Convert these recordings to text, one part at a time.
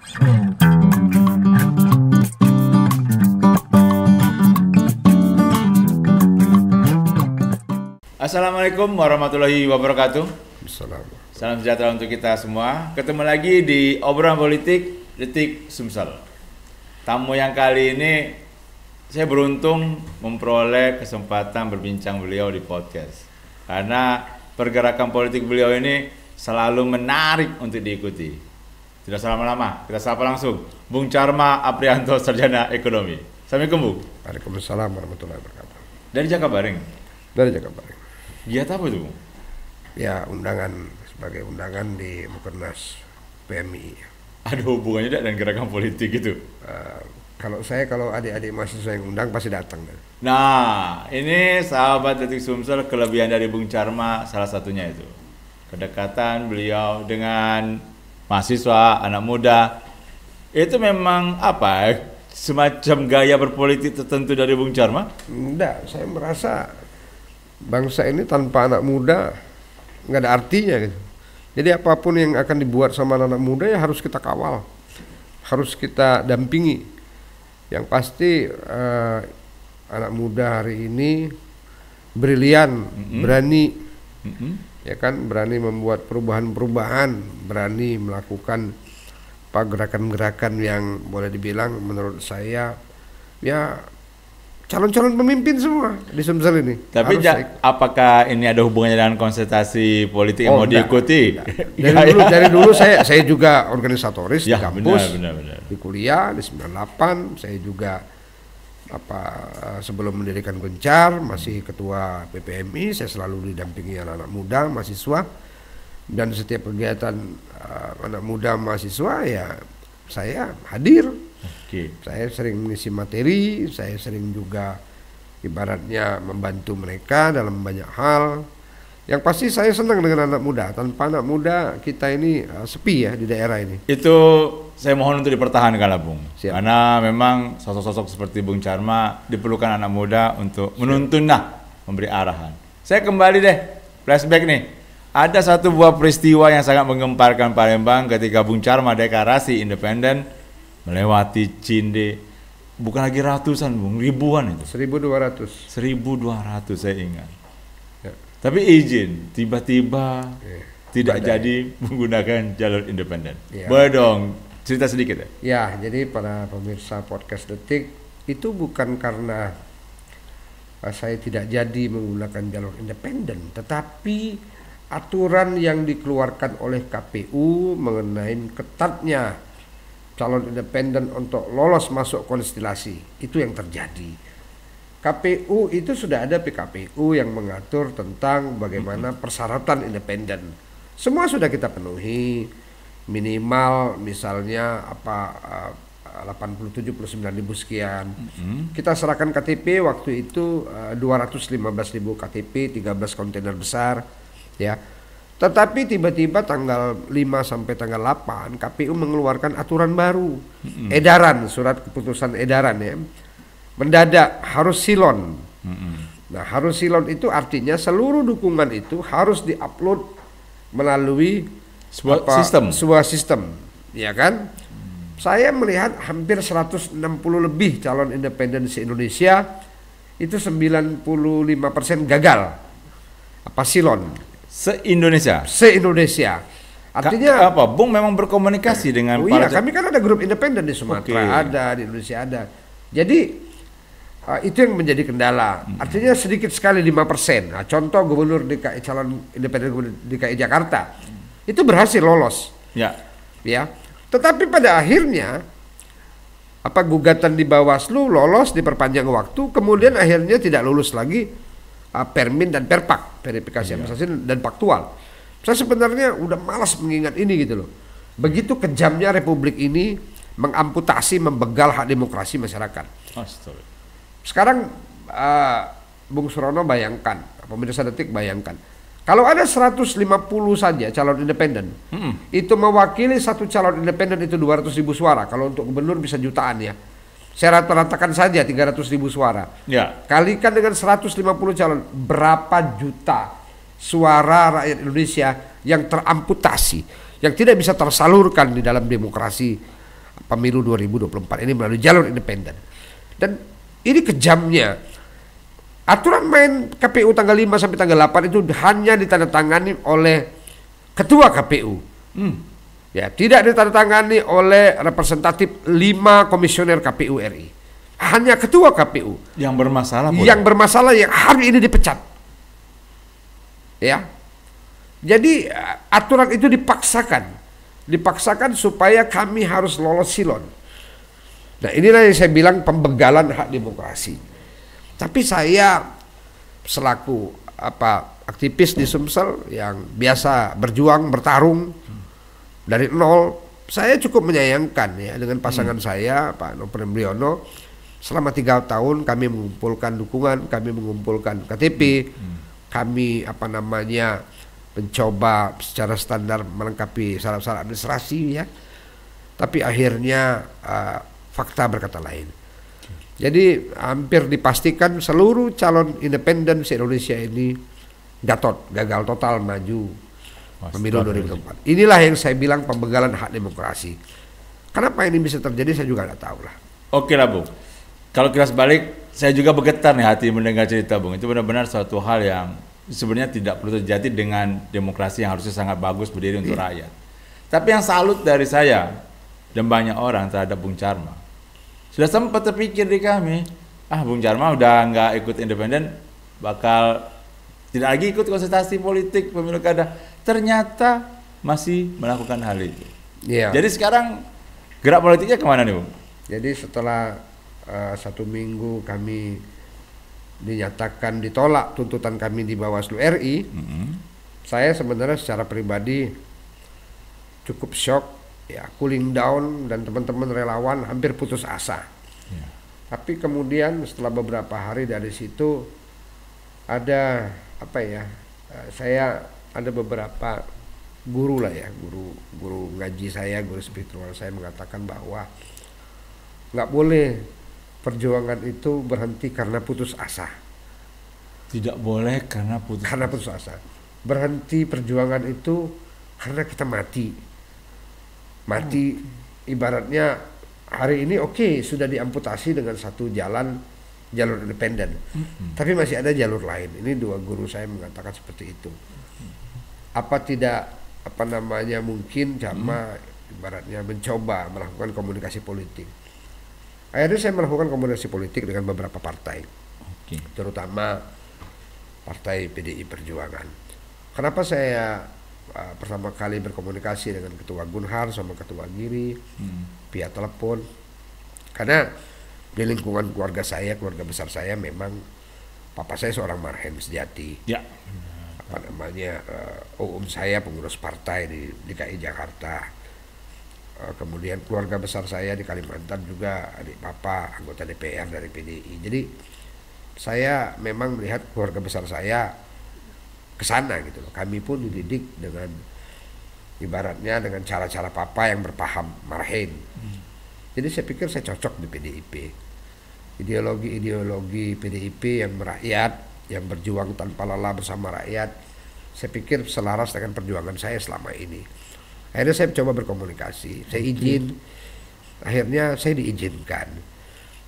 Assalamualaikum warahmatullahi wabarakatuh. Assalamualaikum. Salam sejahtera untuk kita semua. Ketemu lagi di obrolan politik Detik Sumsel. Tamu yang kali ini saya beruntung memperoleh kesempatan berbincang beliau di podcast. Karena pergerakan politik beliau ini selalu menarik untuk diikuti. Tidak salah lama, kita sapa langsung Bung Charma Aprianto, Sarjana Ekonomi. Assalamualaikum, Bu. Waalaikumsalam warahmatullahi wabarakatuh. Dari Jakabaring. Dari Jakabaring. Giat apa itu, Bu? Ya, undangan sebagai undangan di Mukernas PMI. Ada hubungannya dengan gerakan politik itu? Kalau adik-adik mahasiswa yang undang pasti datang. Nah, ini sahabat Detik Sumsel, kelebihan dari Bung Charma salah satunya itu. Kedekatan beliau dengan mahasiswa, anak muda. Itu memang apa? Semacam gaya berpolitik tertentu dari Bung Charma? Enggak, saya merasa bangsa ini tanpa anak muda nggak ada artinya gitu. Jadi apapun yang akan dibuat sama anak muda ya harus kita kawal, harus kita dampingi. Yang pasti anak muda hari ini brilian, berani, ya kan, berani membuat perubahan-perubahan, berani melakukan gerakan-gerakan yang boleh dibilang menurut saya ya calon-calon pemimpin semua di Sumsel ini. Tapi apakah ini ada hubungannya dengan konsentrasi politik yang mau diikuti? Dari dulu saya juga organisatoris di kampus, benar. Di kuliah di 98 saya juga sebelum mendirikan Gencar masih ketua PPMI, saya selalu didampingi anak-anak muda mahasiswa, dan setiap kegiatan anak muda mahasiswa ya saya hadir. Saya sering mengisi materi, saya sering juga ibaratnya membantu mereka dalam banyak hal. Yang pasti saya senang dengan anak muda. Tanpa anak muda kita ini sepi ya di daerah ini. Itu saya mohon untuk dipertahankan lah, Bung. Siap. Karena memang sosok-sosok seperti Bung Charma diperlukan anak muda untuk menuntun, memberi arahan. Saya kembali deh, flashback nih. Ada satu buah peristiwa yang sangat menggemparkan Palembang ketika Bung Charma deklarasi independen melewati Cinde, bukan lagi ratusan, Bung, ribuan itu. 1.200. 1.200 saya ingat. Ya. Tapi izin, tiba-tiba tidak jadi menggunakan jalur independen. Ya. Boleh dong, cerita sedikit ya? Ya, jadi para pemirsa podcast Detik, itu bukan karena saya tidak jadi menggunakan jalur independen, tetapi aturan yang dikeluarkan oleh KPU mengenai ketatnya calon independen untuk lolos masuk konstelasi, itu yang terjadi. KPU itu sudah ada PKPU yang mengatur tentang bagaimana persyaratan independen. Semua sudah kita penuhi, minimal misalnya 87-79 ribu sekian. Kita serahkan KTP waktu itu 215.000 KTP, 13 kontainer besar, ya. Tetapi tiba-tiba tanggal 5 sampai tanggal 8 KPU mengeluarkan aturan baru, edaran, surat keputusan edaran ya, mendadak harus silon. Nah, harus silon itu artinya seluruh dukungan itu harus diupload melalui sebuah sistem, ya kan? Saya melihat hampir 160 lebih calon independen se-Indonesia itu 95% gagal silon. Se-Indonesia? Se-Indonesia. Artinya apa? Bung memang berkomunikasi dengan para kami kan ada grup independen di Sumatera, ada di Indonesia ada. Jadi itu yang menjadi kendala. Artinya sedikit sekali 5%. Nah, contoh gubernur DKI, calon independen gubernur DKI Jakarta itu berhasil lolos. Ya. Tetapi pada akhirnya gugatan di Bawaslu lolos diperpanjang waktu, kemudian akhirnya tidak lulus lagi Permin dan Perpak, verifikasi administrasi dan faktual. Saya sebenarnya udah malas mengingat ini gitu loh. Begitu kejamnya Republik ini mengamputasi, membegal hak demokrasi masyarakat. Sekarang Bung Surono bayangkan, pemirsa Detik bayangkan, kalau ada 150 saja calon independen, itu mewakili satu calon independen itu 200.000 suara. Kalau untuk gubernur bisa jutaan ya. Saya rata-ratakan saja 300.000 suara. Ya. Kalikan dengan 150 calon, berapa juta suara rakyat Indonesia yang teramputasi, yang tidak bisa tersalurkan di dalam demokrasi pemilu 2024 ini melalui jalur independen. Dan ini kejamnya. Aturan main KPU tanggal 5 sampai tanggal 8 itu hanya ditandatangani oleh ketua KPU. Ya, tidak ditandatangani oleh representatif 5 komisioner KPU RI. Hanya ketua KPU yang bermasalah. Yang bermasalah yang hari ini dipecat. Ya. Jadi aturan itu dipaksakan supaya kami harus lolos silon. Nah, inilah yang saya bilang pembegalan hak demokrasi. Tapi saya selaku aktivis di Sumsel yang biasa berjuang, bertarung dari nol, saya cukup menyayangkan ya dengan pasangan saya Pak Nopen Briono. Selama 3 tahun kami mengumpulkan dukungan, kami mengumpulkan KTP, kami mencoba secara standar melengkapi syarat-syarat administrasi ya. Tapi akhirnya fakta berkata lain. Jadi hampir dipastikan seluruh calon independen se-Indonesia ini gagal total maju pemilu 2024. Inilah yang saya bilang pembegalan hak demokrasi. Kenapa ini bisa terjadi saya juga nggak tahu lah. Oke lah Bung. Kalau kilas balik, saya juga bergetar nih hati mendengar cerita Bung. Itu benar-benar suatu hal yang sebenarnya tidak perlu terjadi dengan demokrasi yang harusnya sangat bagus berdiri untuk rakyat. Tapi yang salut dari saya dan banyak orang terhadap Bung Charma, sudah sempat terpikir di kami, Bung Charma udah nggak ikut independen, bakal tidak lagi ikut konsultasi politik pemilu kada. Ternyata masih melakukan hal itu. Yeah. Jadi sekarang gerak politiknya kemana nih Bung? Jadi setelah 1 minggu kami dinyatakan ditolak tuntutan kami di Bawaslu RI, saya sebenarnya secara pribadi cukup shock, ya, cooling down, dan teman-teman relawan hampir putus asa. Tapi kemudian setelah beberapa hari dari situ ada saya ada beberapa guru lah ya, guru ngaji saya, guru spiritual saya mengatakan bahwa nggak boleh perjuangan itu berhenti karena putus asa. Tidak boleh karena putus asa. Berhenti perjuangan itu karena kita mati. Ibaratnya hari ini sudah diamputasi dengan satu jalur independen. Tapi masih ada jalur lain. Ini 2 guru saya mengatakan seperti itu. Apa tidak mungkin Charma ibaratnya mencoba melakukan komunikasi politik. Akhirnya saya melakukan komunikasi politik dengan beberapa partai, terutama partai PDI Perjuangan. Kenapa saya pertama kali berkomunikasi dengan Ketua Gunhar sama Ketua Giri via telepon? Karena di lingkungan keluarga besar saya memang papa saya seorang marhen sejati. Ya. Saya pengurus partai di DKI Jakarta. Kemudian keluarga besar saya di Kalimantan juga adik papa anggota DPR dari PDI. Jadi saya memang melihat keluarga besar saya ke sana gitu loh. Kami pun dididik dengan ibaratnya dengan cara-cara papa yang berpaham marhen. Jadi saya pikir saya cocok di PDIP. Ideologi PDIP yang merakyat, yang berjuang tanpa lelah bersama rakyat, saya pikir selaras dengan perjuangan saya selama ini. Akhirnya saya coba berkomunikasi, saya izin. Akhirnya saya diizinkan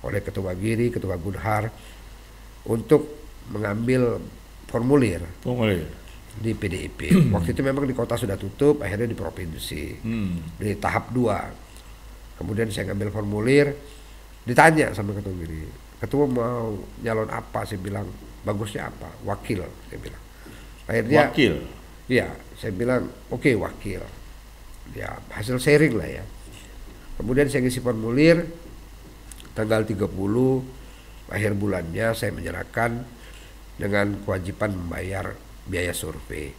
oleh Ketua Giri, Ketua Gunhar untuk mengambil formulir di PDIP. Waktu itu memang di kota sudah tutup, akhirnya di provinsi, di tahap 2. Kemudian saya ngambil formulir, ditanya sama Ketua Giri, ketua mau nyalon apa? Saya bilang bagusnya apa? Wakil, saya bilang. Akhirnya wakil? Iya, saya bilang oke, wakil. Ya hasil sharing lah ya. Kemudian saya ngisi formulir, tanggal 30 akhir bulannya saya menyerahkan dengan kewajiban membayar biaya survei.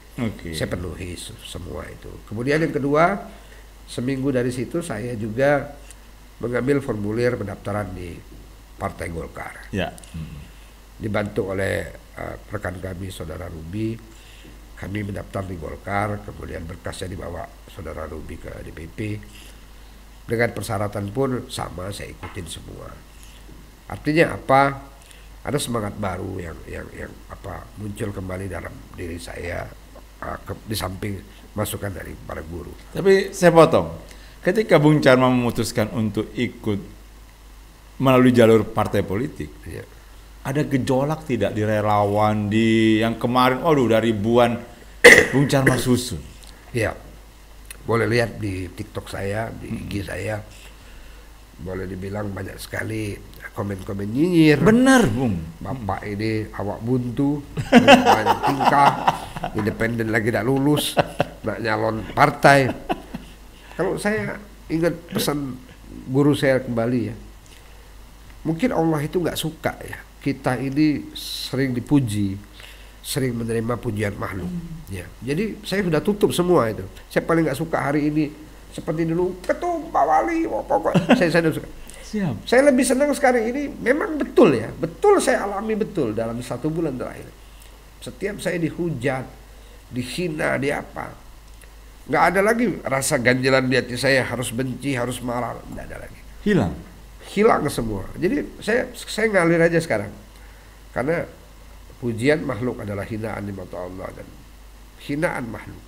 Saya penuhi semua itu. Kemudian yang kedua, seminggu dari situ saya juga mengambil formulir pendaftaran di Partai Golkar. Ya. Dibantu oleh rekan kami Saudara Ruby, kami mendaftar di Golkar, kemudian berkasnya dibawa Saudara Ruby ke DPP. Dengan persyaratan pun sama, saya ikutin semua. Artinya apa? Ada semangat baru yang muncul kembali dalam diri saya, di samping masukan dari para guru. Tapi saya potong. ketika Bung Charma memutuskan untuk ikut melalui jalur partai politik, ada gejolak tidak di relawan di yang kemarin, udah ribuan Bung Charma susun? Ya, boleh lihat di TikTok saya, di IG saya, boleh dibilang banyak sekali komen-komen nyinyir. Benar, Bung. Bapak ini awak buntu, banyak tingkah, independen lagi tidak lulus, nak nyalon partai. Kalau saya ingat pesan guru saya kembali ya, mungkin Allah itu nggak suka ya kita ini sering dipuji, sering menerima pujian makhluk. Ya, jadi saya sudah tutup semua itu. Saya paling nggak suka hari ini seperti dulu ketum Pak Wali, pokoknya saya tidak suka. Siap. Saya lebih senang sekarang ini, memang betul ya, betul saya alami betul dalam 1 bulan terakhir. Setiap saya dihujat, dihina, di apa, nggak ada lagi rasa ganjilan di hati saya harus benci, harus marah, nggak ada lagi. Hilang semua. Jadi saya ngalir aja sekarang, karena pujian makhluk adalah hinaan di mata Allah, dan hinaan makhluk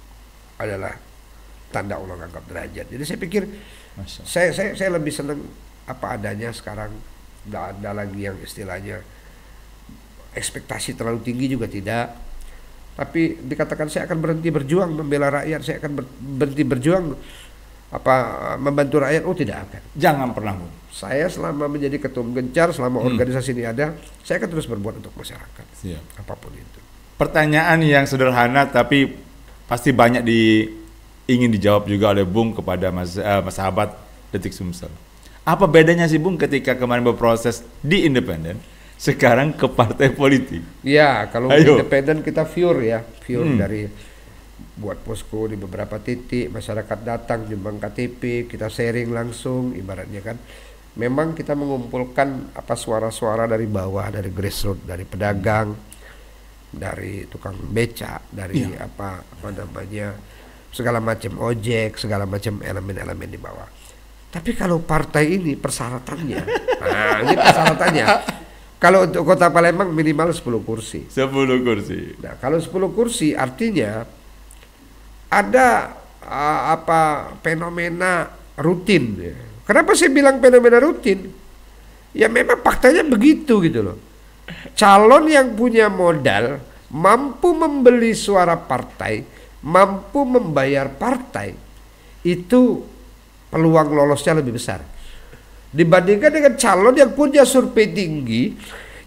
adalah tanda Allah angkat derajat. Jadi saya pikir saya lebih senang apa adanya sekarang, nggak ada lagi yang istilahnya ekspektasi terlalu tinggi juga tidak. Tapi dikatakan saya akan berhenti berjuang membela rakyat, saya akan berhenti berjuang membantu rakyat, tidak akan. Jangan pernah, Bung. Saya selama menjadi ketum Gencar, selama organisasi ini ada, saya akan terus berbuat untuk masyarakat. Siap. Apapun itu. Pertanyaan yang sederhana tapi pasti banyak ingin dijawab juga oleh Bung kepada mas sahabat Detik Sumsel. Apa bedanya sih, Bung, ketika kemarin berproses di independen, sekarang ke partai politik? Ya, kalau independen kita pure dari buat posko di beberapa titik, masyarakat datang nyumbang KTP, kita sharing langsung, ibaratnya kan. Memang kita mengumpulkan suara-suara dari bawah, dari grassroots, dari pedagang, dari tukang beca, dari segala macam ojek, segala macam elemen-elemen di bawah. Tapi kalau partai ini persyaratannya, ini persyaratannya. Kalau untuk Kota Palembang minimal 10 kursi. 10 kursi. Nah, kalau 10 kursi artinya ada fenomena rutin. Kenapa saya bilang fenomena rutin? Ya memang faktanya begitu gitu loh. Calon yang punya modal, mampu membeli suara partai, mampu membayar partai, itu peluang lolosnya lebih besar dibandingkan dengan calon yang punya survei tinggi,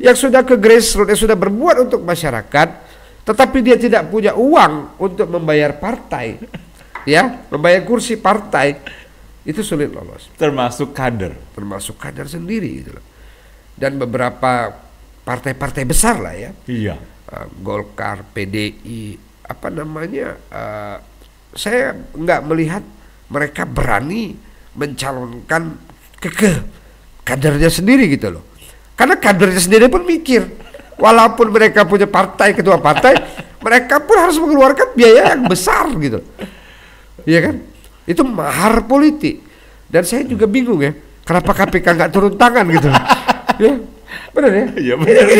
yang sudah ke grassroots, yang sudah berbuat untuk masyarakat, tetapi dia tidak punya uang untuk membayar partai, membayar kursi partai, itu sulit lolos. Termasuk kader sendiri gitu loh. Dan beberapa partai-partai besar lah ya. Iya. Golkar, PDI, saya nggak melihat mereka berani mencalonkan kadernya sendiri gitu loh. Karena kadernya sendiri pun mikir, walaupun mereka punya partai, ketua partai, mereka pun harus mengeluarkan biaya yang besar gitu. Iya kan? Itu mahar politik. Dan saya juga bingung ya, kenapa KPK nggak turun tangan gitu. Ya, benar ya? Ya, benar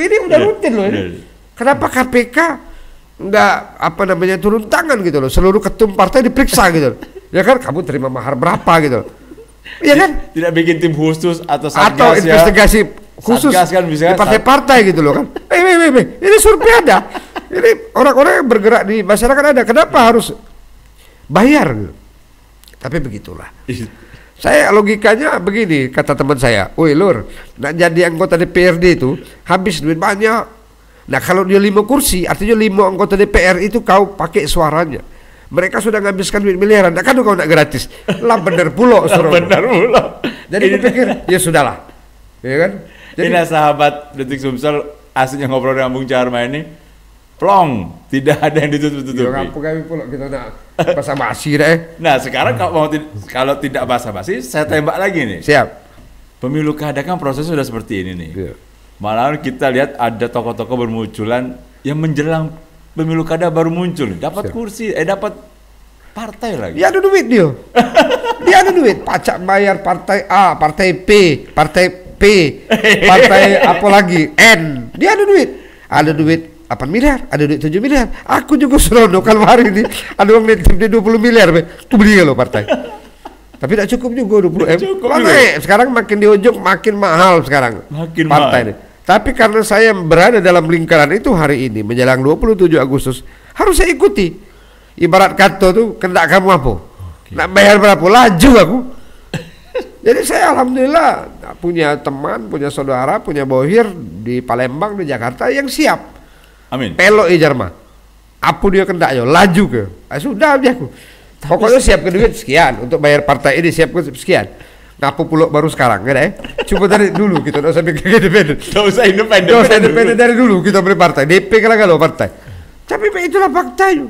ini udah rutin loh ini. Kenapa KPK nggak turun tangan gitu loh? Seluruh ketum partai diperiksa gitu. Ya kan, kamu terima mahar berapa gitu. Iya kan? Tidak bikin tim khusus atau satgas, atau investigasi khusus kan, di partai-partai gitu loh kan. Ini survei ada. Ini orang-orang yang bergerak di masyarakat ada. Kenapa harus bayar gitu? Tapi begitulah. Saya logikanya begini, kata teman saya, "Woi Lur, nak jadi anggota DPRD itu habis duit banyak. Nah kalau dia 5 kursi, artinya 5 anggota DPR itu kau pakai suaranya. Mereka sudah menghabiskan duit miliaran, kan kau nak gratis." Lah bener pula. Bener pula. Jadi aku pikir, ya sudahlah, ya kan. Jadi, ini sahabat Detik Sumsel, aslinya ngobrol dengan Bung Charma ini, plong, tidak ada yang ditutup-tutupi. Ya ngapu kami pula kita nak basa-basi deh. Nah sekarang kalau tidak basa-basi, saya tembak lagi nih. Siap. Pemilu kada kan proses sudah seperti ini nih. Ya. Malahan kita lihat ada tokoh-tokoh bermunculan yang menjelang pemilu kada baru muncul, dapat kursi, dapat partai lagi. Dia ada duit dia. Dia ada duit, pajak bayar partai A, partai P, partai P, partai apa lagi, N. Dia ada duit. Ada duit 8 miliar, ada duit 7 miliar. Aku juga seronok kalau hari ini ada uang nitip di 20 miliar, aku beli loh partai. Tapi tidak cukup juga 20 M. Cukup Naik. Sekarang makin di ujung makin mahal sekarang. Makin partai mahal. ini. Tapi karena saya berada dalam lingkaran itu hari ini menjelang 27 Agustus harus saya ikuti. Ibarat kata tuh kendak kamu apa? Nak bayar berapa? Laju aku. Jadi saya alhamdulillah punya teman, punya saudara, punya bohir di Palembang, di Jakarta yang siap. Amin. Pelok Jarma. Apa dia kendak yo? Laju ke? Sudah dia aku. Pokoknya siap ke duit sekian untuk bayar partai ini, siap ke sekian. Ngapu puluk baru sekarang, kan Coba dari dulu kita udah sampai ke independen. Tidak usah independen. Tidak usah independen dari dulu kita beli partai. DP kalau partai. Tapi itulah faktanya.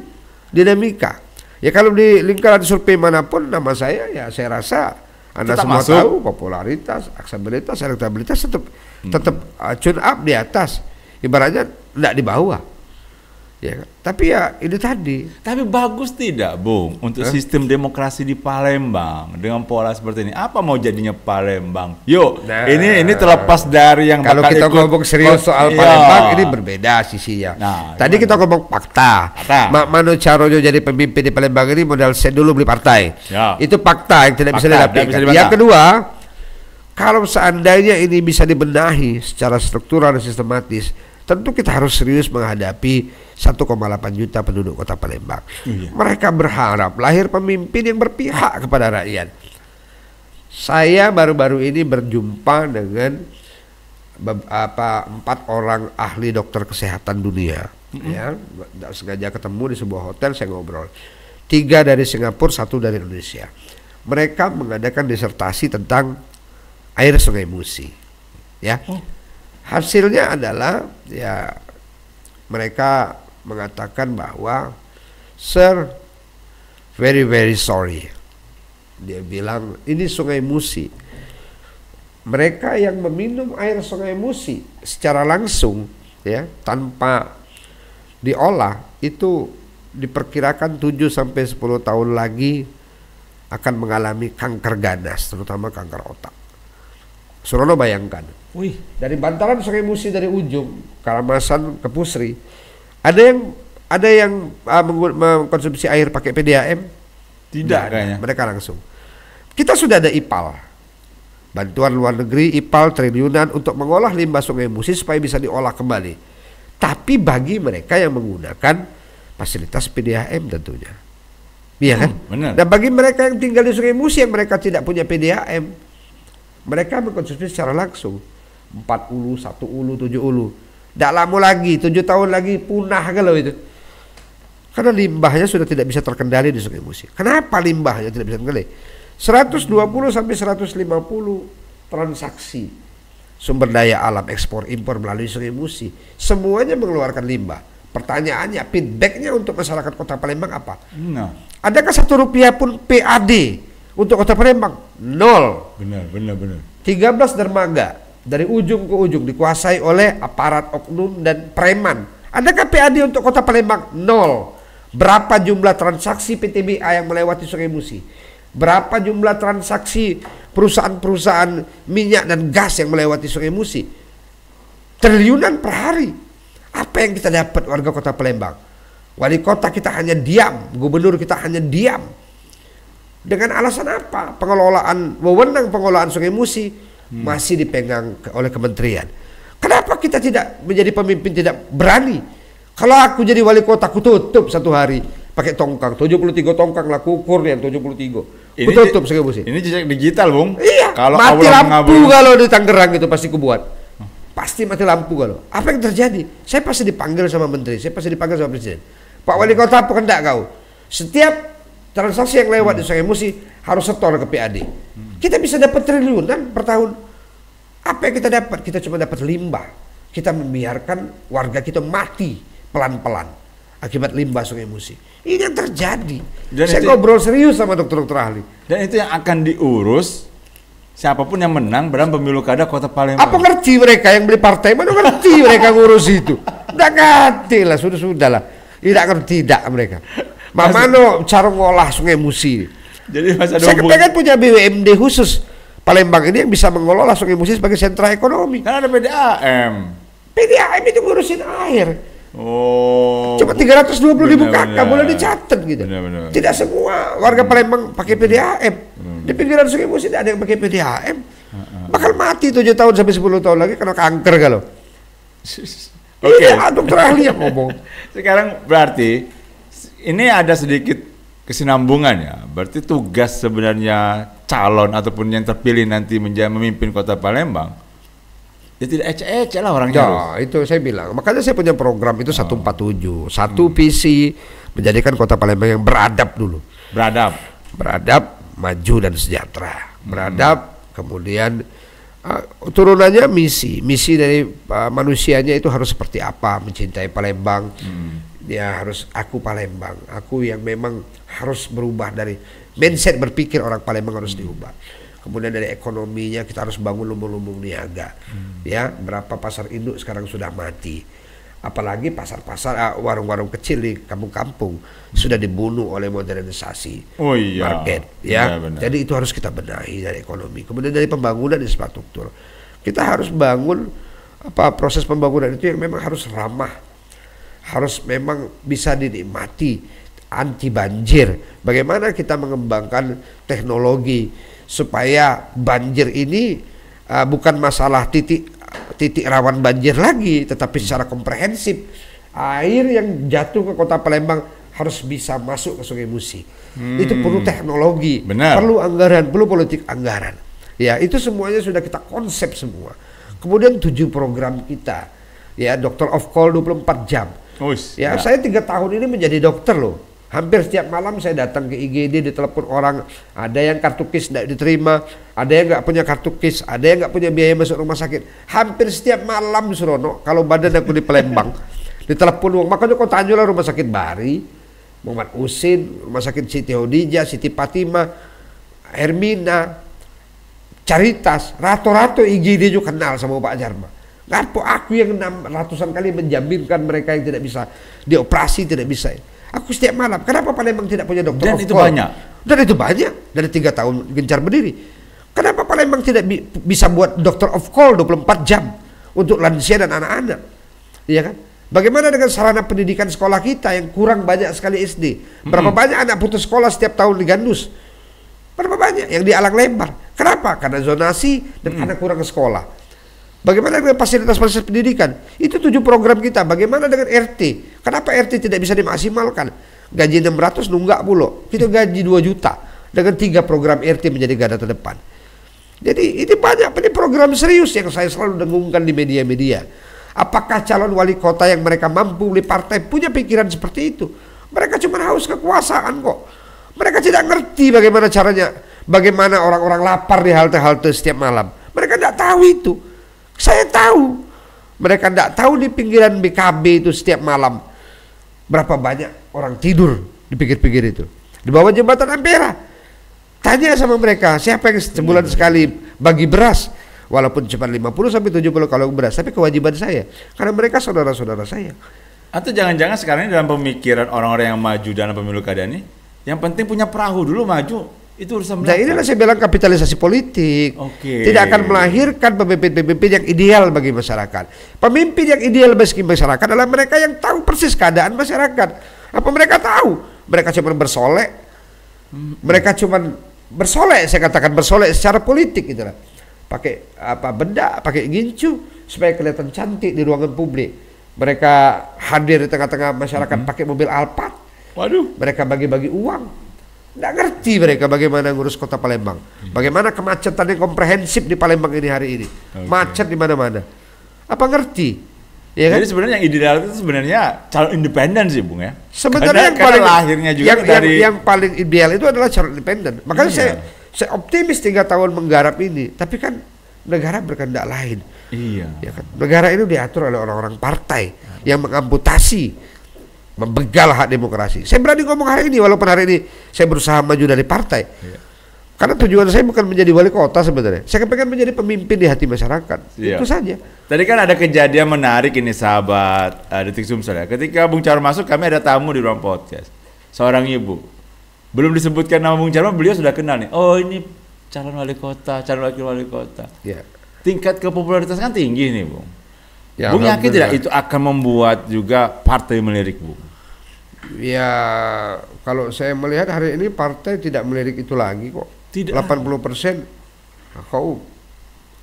Dinamika. Ya kalau di lingkaran survei manapun nama saya ya saya rasa Anda tetap semua masuk. tahu popularitas, akseptabilitas, elektabilitas tetap tune up di atas. Ibaratnya tidak di bawah. Ya, tapi ya ini tadi. Tapi bagus tidak, Bung, untuk sistem demokrasi di Palembang dengan pola seperti ini? Apa mau jadinya Palembang? Yuk, Nah, ini terlepas dari yang kalau bakal kita ikut ngomong serius soal iya. Palembang ini berbeda sisinya. Nah, tadi gimana? kita ngomong fakta. Mano caranya jadi pemimpin di Palembang ini modal saya dulu beli partai. Ya. Itu fakta yang tidak bisa Fakta, dinafikan. tidak bisa dibantah. Yang kedua, kalau seandainya ini bisa dibenahi secara struktural dan sistematis, tentu kita harus serius menghadapi 1,8 juta penduduk kota Palembang. Iya. Mereka berharap lahir pemimpin yang berpihak kepada rakyat. Saya baru-baru ini berjumpa dengan 4 orang ahli dokter kesehatan dunia. Ya, sengaja ketemu di sebuah hotel, saya ngobrol. 3 dari Singapura, 1 dari Indonesia. Mereka mengadakan disertasi tentang air Sungai Musi. Ya. Hasilnya adalah ya mereka mengatakan bahwa Sir, very very sorry. Dia bilang ini Sungai Musi. Mereka yang meminum air Sungai Musi secara langsung ya tanpa diolah itu diperkirakan 7 sampai 10 tahun lagi akan mengalami kanker ganas, terutama kanker otak. Surono bayangkan. Wih. Dari bantaran Sungai Musi dari ujung Karamasan ke Pusri, ada yang mengkonsumsi air pakai PDAM? Tidak kayaknya. Mereka langsung. Kita sudah ada IPAL, bantuan luar negeri IPAL triliunan untuk mengolah limbah Sungai Musi supaya bisa diolah kembali. Tapi bagi mereka yang menggunakan fasilitas PDAM tentunya, iya kan? Benar. Dan bagi mereka yang tinggal di Sungai Musi yang mereka tidak punya PDAM, mereka mengkonsumsi secara langsung 4 ulu, 1 ulu, 7 ulu. Tidak lama lagi, 7 tahun lagi punah kalau itu. Karena limbahnya sudah tidak bisa terkendali di Sungai Musi. Kenapa limbahnya tidak bisa terkendali? 120 sampai 150 transaksi sumber daya alam ekspor impor melalui Sungai Musi. Semuanya mengeluarkan limbah. Pertanyaannya, feedbacknya untuk masyarakat Kota Palembang apa? Nah. Adakah Rp1 pun PAD untuk Kota Palembang? 0. Benar. 13 dermaga dari ujung ke ujung dikuasai oleh aparat oknum dan preman. Adakah PAD untuk Kota Palembang? 0. Berapa jumlah transaksi PTBA yang melewati Sungai Musi? Berapa jumlah transaksi perusahaan-perusahaan minyak dan gas yang melewati Sungai Musi? Triliunan per hari. Apa yang kita dapat warga Kota Palembang? Wali kota kita hanya diam, gubernur kita hanya diam. Dengan alasan apa? Wewenang pengelolaan Sungai Musi masih dipegang oleh kementerian. Kenapa kita tidak menjadi pemimpin, tidak berani? Kalau aku jadi wali kota, aku tutup 1 hari pakai tongkang, 73 tongkang lah, ukur yang 73. Aku tutup Sungai Musi. Ini jejak digital, Bung. Iya. Kalau mati Allah lampu kalau di Tangerang itu pasti kubuat. Pasti mati lampu kalau. Apa yang terjadi? Saya pasti dipanggil sama menteri, saya pasti dipanggil sama presiden. Pak wali kota, apa hendak kau? Setiap transaksi yang lewat di Sungai Musi harus setor ke PAD. Kita bisa dapat triliunan per tahun. Apa yang kita dapat? Kita cuma dapat limbah. Kita membiarkan warga kita mati pelan-pelan akibat limbah Sungai Musi. Ini yang terjadi. Dan saya ngobrol serius sama dokter-dokter ahli. Dan itu yang akan diurus siapapun yang menang dalam pemilu kada Kota Palembang. Apa ngerti mereka yang beli partai? Mana ngerti mereka ngurus itu? Tidak ngerti lah, sudah lah. Tidak ngerti mereka. Mano cara ngolah Sungai Musi. Jadi saya kepengen punya BUMD khusus Palembang ini yang bisa mengelola Sungai Musi sebagai sentra ekonomi. Kan ada PDAM. PDAM itu ngurusin air. Oh. Cuma 320.000 kakak boleh dicatat gitu. Benar. Tidak semua warga Palembang pakai PDAM. Di pinggiran Sungai Musi ada yang pakai PDAM. Bakal mati 7 tahun sampai 10 tahun lagi karena kanker kalau. Oke. Dokter ahli yang ngomong. Sekarang berarti ini ada sedikit kesinambungan ya. Berarti tugas sebenarnya calon ataupun yang terpilih nanti memimpin Kota Palembang ya tidak ecek-ecek lah orangnya. Ya, itu saya bilang. Makanya saya punya program itu 147. Satu visi menjadikan Kota Palembang yang beradab dulu. Beradab, maju dan sejahtera. Beradab, kemudian turunannya misi dari manusianya itu harus seperti apa, mencintai Palembang. Dia harus aku Palembang, aku yang memang harus berubah dari mindset berpikir orang Palembang harus diubah. Kemudian dari ekonominya kita harus bangun lumbung-lumbung niaga. Ya, berapa pasar induk sekarang sudah mati. Apalagi pasar-pasar warung-warung kecil di kampung-kampung sudah dibunuh oleh modernisasi market. Ya, jadi itu harus kita benahi dari ekonomi. Kemudian dari pembangunan infrastruktur, kita harus bangun proses pembangunan itu yang memang harus ramah, harus memang bisa dinikmati, anti banjir. Bagaimana kita mengembangkan teknologi supaya banjir ini bukan masalah titik rawan banjir lagi, tetapi secara komprehensif air yang jatuh ke Kota Palembang harus bisa masuk ke Sungai Musi. Itu perlu teknologi, perlu anggaran, perlu politik anggaran. Ya, itu semuanya sudah kita konsep semua. Kemudian 7 program kita, ya, Doctor of Call 24 jam. Ya, saya 3 tahun ini menjadi dokter loh. Hampir setiap malam saya datang ke IGD, ditelepon orang, ada yang kartu KIS tidak diterima, ada yang nggak punya kartu KIS, ada yang nggak punya biaya masuk rumah sakit. Hampir setiap malam, Surono, kalau badan aku di Palembang, ditelepon, makanya kau tanyalah rumah sakit Bari, Muhammad Usin, rumah sakit Siti Hodijah, Siti Fatimah, Hermina, Caritas, rato-rato IGD juga kenal sama Pak Jarma. Ngapo aku yang ratusan kali menjaminkan mereka yang tidak bisa dioperasi, tidak bisa. Aku setiap malam. Kenapa Palembang tidak punya dokter? Dan itu banyak. Dan itu banyak dari 3 tahun gencar berdiri. Kenapa Palembang tidak bisa buat dokter of call 24 jam untuk lansia dan anak-anak? Iya kan? Bagaimana dengan sarana pendidikan sekolah kita yang kurang banyak sekali SD? Berapa banyak anak putus sekolah setiap tahun di Gandus? Berapa banyak yang di Alang Lebar? Kenapa? Karena zonasi dan karena kurang sekolah. Bagaimana dengan fasilitas-fasilitas pendidikan? Itu 7 program kita. Bagaimana dengan RT? Kenapa RT tidak bisa dimaksimalkan? Gaji 600 nunggak pula. Kita gaji 2 juta. Dengan 3 program RT menjadi garda terdepan. Jadi ini banyak program serius yang saya selalu dengungkan di media-media. Apakah calon wali kota yang mereka mampu oleh partai punya pikiran seperti itu? Mereka cuma haus kekuasaan kok. Mereka tidak ngerti bagaimana caranya. Bagaimana orang-orang lapar di halte-halte setiap malam. Mereka tidak tahu itu. Saya tahu. Mereka tidak tahu di pinggiran BKB itu setiap malam berapa banyak orang tidur di pinggir-pinggir itu. Di bawah jembatan Ampera. Tanya sama mereka, siapa yang sebulan sekali bagi beras? Walaupun cuma 50 sampai 70 kalau beras, tapi kewajiban saya. Karena mereka saudara-saudara saya. Atau jangan-jangan sekarang ini dalam pemikiran orang-orang yang maju dalam pemilu kada ini, yang penting punya perahu dulu maju. Itu urusan belakang. Nah, inilah saya bilang kapitalisasi politik. Tidak akan melahirkan pemimpin-pemimpin yang ideal bagi masyarakat. Pemimpin yang ideal bagi masyarakat adalah mereka yang tahu persis keadaan masyarakat. Apa mereka tahu? Mereka cuma bersolek. Mereka cuma bersolek, saya katakan bersolek secara politik gitu lah. Pakai benda, pakai gincu supaya kelihatan cantik di ruangan publik. Mereka hadir di tengah-tengah masyarakat pakai mobil Alphard. Waduh, mereka bagi-bagi uang. Nggak ngerti mereka bagaimana ngurus Kota Palembang. Bagaimana kemacetan yang komprehensif di Palembang ini hari ini. Macet di mana-mana. Apa ngerti? Ya kan? Jadi sebenarnya yang ideal itu sebenarnya calon independen sih, Bung ya. Sebenarnya yang paling ideal itu adalah calon independen. Makanya saya optimis 3 tahun menggarap ini. Tapi kan negara berkehendak lain. Iya. Ya kan? Negara ini diatur oleh orang-orang partai yang mengamputasi, membegal hak demokrasi. Saya berani ngomong hari ini walaupun hari ini saya berusaha maju dari partai. Karena tujuan saya bukan menjadi wali kota sebenarnya. Saya pengen menjadi pemimpin di hati masyarakat. Itu saja. Tadi kan ada kejadian menarik ini sahabat Detik Sumsel ya. Ketika Bung Charles masuk kami ada tamu di ruang podcast. Seorang ibu. Belum disebutkan nama Bung Charles, beliau sudah kenal nih. Oh, ini calon wali kota, calon wakil wali kota. Tingkat kepopularitas kan tinggi nih, Bung. Ya, Bung yakin tidak itu akan membuat juga partai melirik, Bung? Ya, kalau saya melihat hari ini partai tidak melirik itu lagi kok. Tidak. 80% kau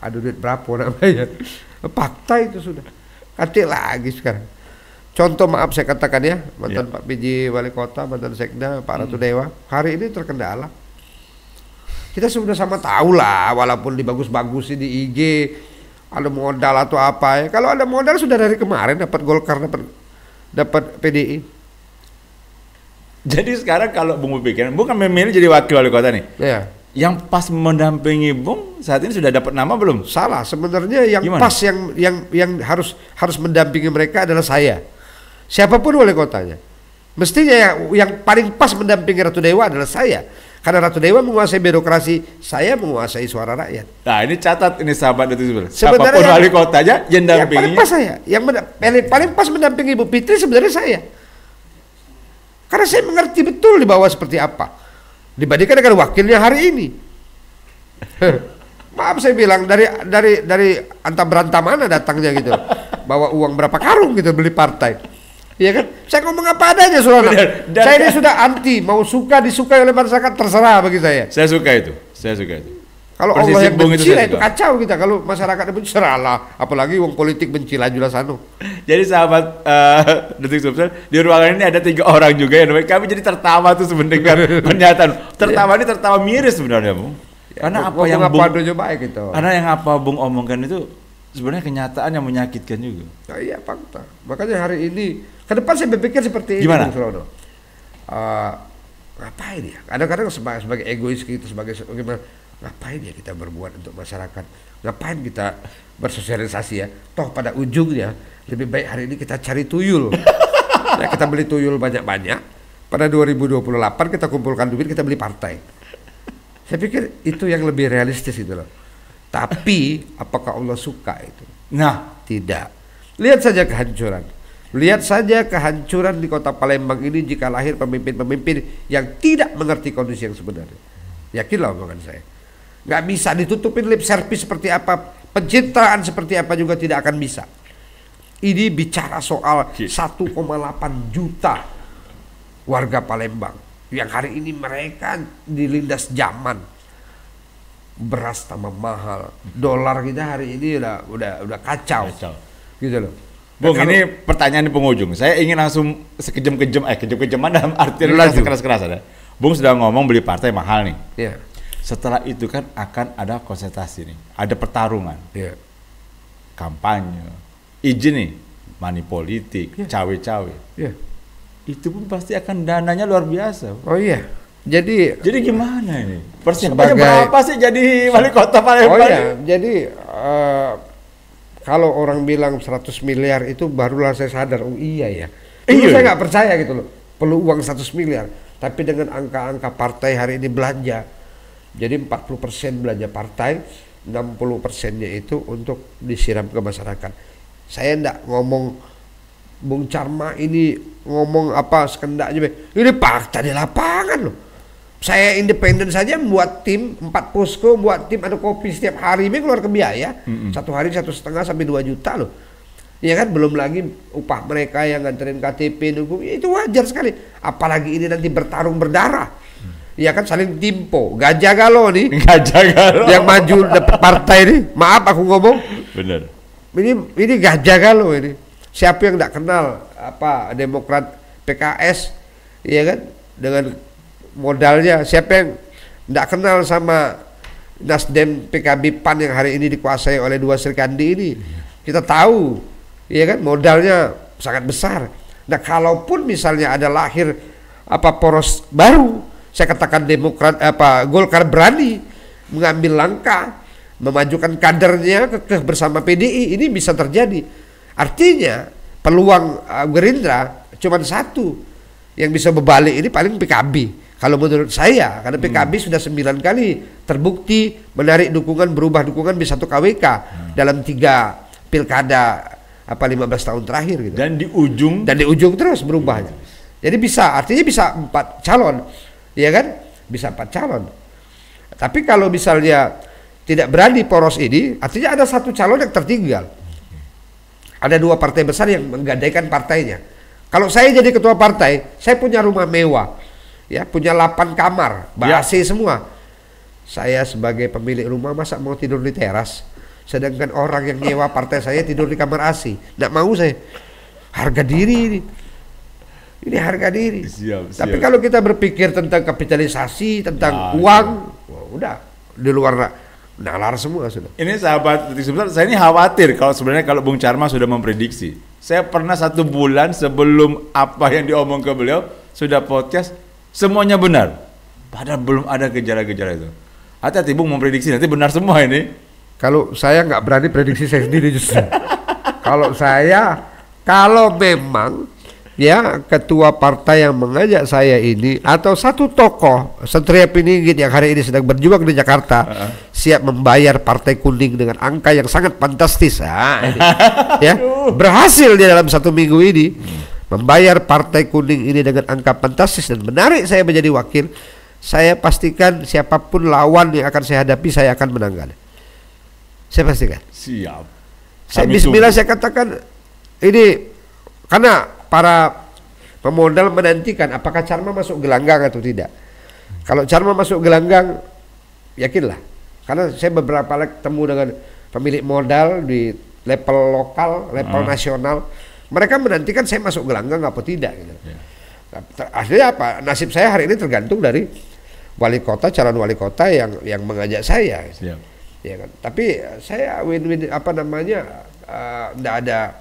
ada duit berapa namanya? Fakta itu sudah. Kati lagi sekarang. Contoh maaf saya katakan ya, mantan Pak PJ Wali Kota, mantan Sekda, Pak Ratu Dewa, hari ini terkendala. Kita sudah sama tahu lah, walaupun dibagus-bagusin di IG, ada modal atau apa ya. Kalau ada modal sudah dari kemarin dapat Golkar, dapat PDI. Jadi sekarang kalau Bung berpikir, Bung kan memilih jadi wakil wali kota nih. Ya. Yang pas mendampingi Bung saat ini sudah dapat nama belum? Salah, sebenarnya yang Gimana? pas yang harus mendampingi mereka adalah saya. Siapapun wali kotanya. Mestinya yang paling pas mendampingi Ratu Dewa adalah saya. Karena Ratu Dewa menguasai birokrasi, saya menguasai suara rakyat. Nah ini catat ini sahabat itu sebenarnya. Sebenarnya Siapapun wali kotanya yang Yang paling dampingi. pas saya, paling pas mendampingi Ibu Fitri sebenarnya saya. Karena saya mengerti betul di bawah seperti apa. Dibandingkan dengan wakilnya hari ini. Maaf saya bilang dari anta beranta mana datangnya gitu. Bawa uang berapa karung gitu beli partai. Iya kan? Saya ngomong apa adanya Saudara. Saya ini sudah anti, mau suka disukai oleh masyarakat terserah bagi saya. Saya suka itu. Kalau Persisip Allah yang Bung benci lah saya itu suka. kacau kita. Kalau masyarakat benci serahlah. Apalagi uang politik benci lah sanu. Jadi sahabat Detik Sumsel, di ruangan ini ada 3 orang juga ya. Kami jadi tertawa tuh mendengar pernyataan. Tertawa ini tertawa miris sebenarnya, Bung. Karena apa yang Bung baik itu. Karena yang apa Bung omongkan itu sebenarnya kenyataan yang menyakitkan juga. Nah, iya fakta. Makanya hari ini ke depan saya berpikir seperti Gimana? ini, Bung Surono. Ngapain ya? Kadang-kadang sebagai egois kita, sebagai ngapain ya kita berbuat untuk masyarakat? Ngapain kita bersosialisasi ya? Toh pada ujungnya lebih baik hari ini kita cari tuyul. Ya, kita beli tuyul banyak-banyak. Pada 2028 kita kumpulkan duit, kita beli partai. Saya pikir itu yang lebih realistis gitu loh. Tapi apakah Allah suka itu? Nah, Tidak. Lihat saja kehancuran. Lihat saja kehancuran di kota Palembang ini jika lahir pemimpin-pemimpin yang tidak mengerti kondisi yang sebenarnya. Yakinlah omongan saya. Nggak bisa ditutupin lip service seperti apa, pencitraan seperti apa juga tidak akan bisa. Ini bicara soal 1,8 juta warga Palembang yang hari ini mereka dilindas zaman. Beras tambah mahal, dolar kita hari ini udah kacau. Gitu loh. Bung, Kalau- ini pertanyaan di penghujung. Saya ingin langsung kejam-kejaman dalam arti Laju. keras-keras ada. Bung sudah ngomong beli partai mahal nih. Ya, Setelah itu kan akan ada konsentrasi nih, ada pertarungan, ya. kampanye, izin nih, money politik, cawe-cawe. Ya. Itu pun pasti akan dananya luar biasa. Oh iya. Jadi gimana ini? Persiapannya Sebagai- berapa sih jadi wali kota Palembang? oh iya, jadi kalau orang bilang 100 miliar itu barulah saya sadar, oh iya ya. Dulu Iya. saya nggak percaya gitu loh, perlu uang 100 miliar. Tapi dengan angka-angka partai hari ini belanja, jadi 40% belanja partai, 60%-nya itu untuk disiram ke masyarakat. Saya enggak ngomong Bung Charma ini ngomong apa sekendaknya, ini fakta di lapangan loh. Saya independen saja membuat tim 4 posko, membuat tim ada kopi setiap hari, ini keluar ke biaya. Satu hari 1,5 sampai 2 juta loh. Ya kan, belum lagi upah mereka yang nganterin KTP nunggu, ya itu wajar sekali. Apalagi ini nanti bertarung berdarah. Ya kan, saling timpo. Gajah Galo nih Gajah Galo. yang maju dapat partai ini. Maaf aku ngomong. Bener. Ini Gajah Galo ini. Siapa yang tidak kenal apa Demokrat PKS, ya kan, dengan modalnya. Siapa yang tidak kenal sama Nasdem PKB PAN yang hari ini dikuasai oleh 2 Serikandi ini. Kita tahu, ya kan, modalnya sangat besar. Nah, kalaupun misalnya ada lahir apa poros baru, saya katakan Demokrat Golkar berani mengambil langkah memajukan kadernya bersama PDI, ini bisa terjadi. Artinya peluang Gerindra cuma satu yang bisa berbalik, ini paling PKB. Kalau menurut saya, karena PKB sudah 9 kali terbukti menarik dukungan, berubah dukungan di 1 KWK dalam 3 pilkada 15 tahun terakhir gitu. Dan di ujung Terus berubahnya. Jadi artinya bisa 4 calon. Ya kan? Bisa 4 calon. Tapi kalau misalnya tidak berani poros ini, artinya ada 1 calon yang tertinggal. Ada 2 partai besar yang menggadaikan partainya. Kalau saya jadi ketua partai, saya punya rumah mewah. Ya, punya 8 kamar, AC semua. Saya sebagai pemilik rumah masa mau tidur di teras, sedangkan orang yang nyewa partai saya tidur di kamar AC. Nggak mau saya. Harga diri ini. Ini harga diri. Siap. Tapi kalau kita berpikir tentang kapitalisasi, tentang uang, wah, udah di luar nalar semua sudah. Ini sahabat Detik Sumsel, saya ini khawatir kalau sebenarnya kalau Bung Charma sudah memprediksi. Saya pernah 1 bulan sebelum apa yang diomong ke beliau sudah podcast semuanya benar. Padahal belum ada gejala-gejala itu. Hati-hati Bung memprediksi nanti benar semua ini. Kalau saya nggak berani prediksi saya sendiri justru. Kalau memang ya ketua partai yang mengajak saya ini atau satu tokoh Satria Piningit yang hari ini sedang berjuang di Jakarta siap membayar Partai Kuning dengan angka yang sangat fantastis, ini, ya berhasil di dalam 1 minggu ini membayar Partai Kuning ini dengan angka fantastis dan menarik saya menjadi wakil. Saya pastikan siapapun lawan yang akan saya hadapi saya akan menangkan. Saya pastikan. Siap. Saya bismillah saya katakan ini karena para pemodal menantikan apakah Charma masuk gelanggang atau tidak. Kalau Charma masuk gelanggang, yakinlah. Karena saya beberapa kali ketemu dengan pemilik modal di level lokal, level nasional, mereka menantikan saya masuk gelanggang apa tidak. Gitu. Akhirnya apa? Nasib saya hari ini tergantung dari wali kota, calon wali kota yang mengajak saya. Siap. Ya kan? Tapi saya win-win enggak ada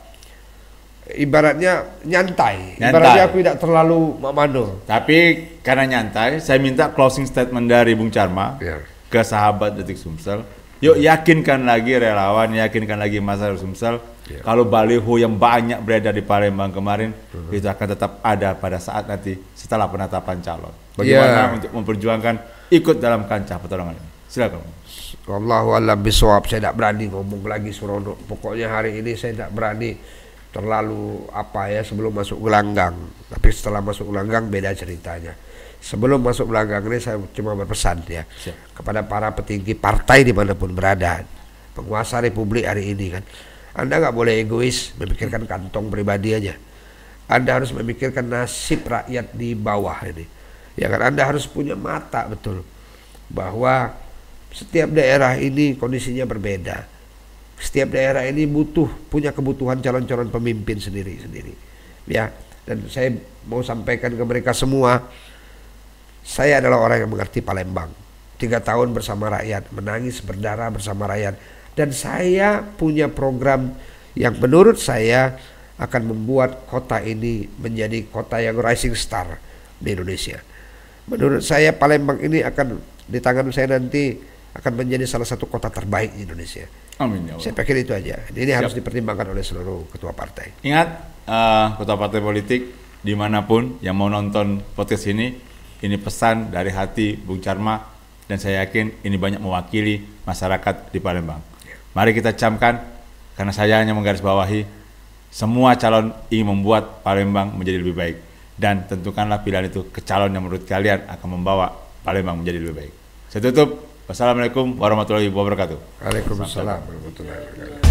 ibaratnya nyantai. Ibaratnya aku tidak terlalu memandul. Tapi karena nyantai, saya minta closing statement dari Bung Charma ke sahabat Detik Sumsel. Yuk yakinkan lagi relawan, yakinkan lagi masyarakat Sumsel. Kalau baliho yang banyak beredar di Palembang kemarin itu akan tetap ada pada saat nanti setelah penetapan calon. Bagaimana untuk memperjuangkan ikut dalam kancah pertarungan ini? Silakan. Wallahu a'lam bishawab. Saya tidak berani ngomong lagi Surono. Pokoknya hari ini saya tidak berani terlalu sebelum masuk gelanggang. Tapi setelah masuk gelanggang beda ceritanya. Sebelum masuk gelanggang ini saya cuma berpesan kepada para petinggi partai dimanapun berada, penguasa republik hari ini kan. Anda nggak boleh egois memikirkan kantong pribadi aja. Anda harus memikirkan nasib rakyat di bawah ini. Ya kan, Anda harus punya mata betul bahwa setiap daerah ini kondisinya berbeda. Setiap daerah ini punya kebutuhan calon-calon pemimpin sendiri-sendiri. Ya, dan saya mau sampaikan ke mereka semua, saya adalah orang yang mengerti Palembang. 3 tahun bersama rakyat, menangis berdarah bersama rakyat. Dan saya punya program yang menurut saya akan membuat kota ini menjadi kota yang rising star di Indonesia. Menurut saya Palembang ini akan di tangan saya nanti akan menjadi salah satu kota terbaik di Indonesia. Amin ya Allah. Saya pikir itu aja. Ini harus dipertimbangkan oleh seluruh ketua partai. Ingat, ketua partai politik dimanapun yang mau nonton podcast ini pesan dari hati Bung Charma dan saya yakin ini banyak mewakili masyarakat di Palembang. Mari kita camkan, karena saya hanya menggarisbawahi semua calon ingin membuat Palembang menjadi lebih baik. Dan tentukanlah pilihan itu ke calon yang menurut kalian akan membawa Palembang menjadi lebih baik. Saya tutup. Wassalamualaikum warahmatullahi wabarakatuh. Waalaikumsalam warahmatullahi wabarakatuh.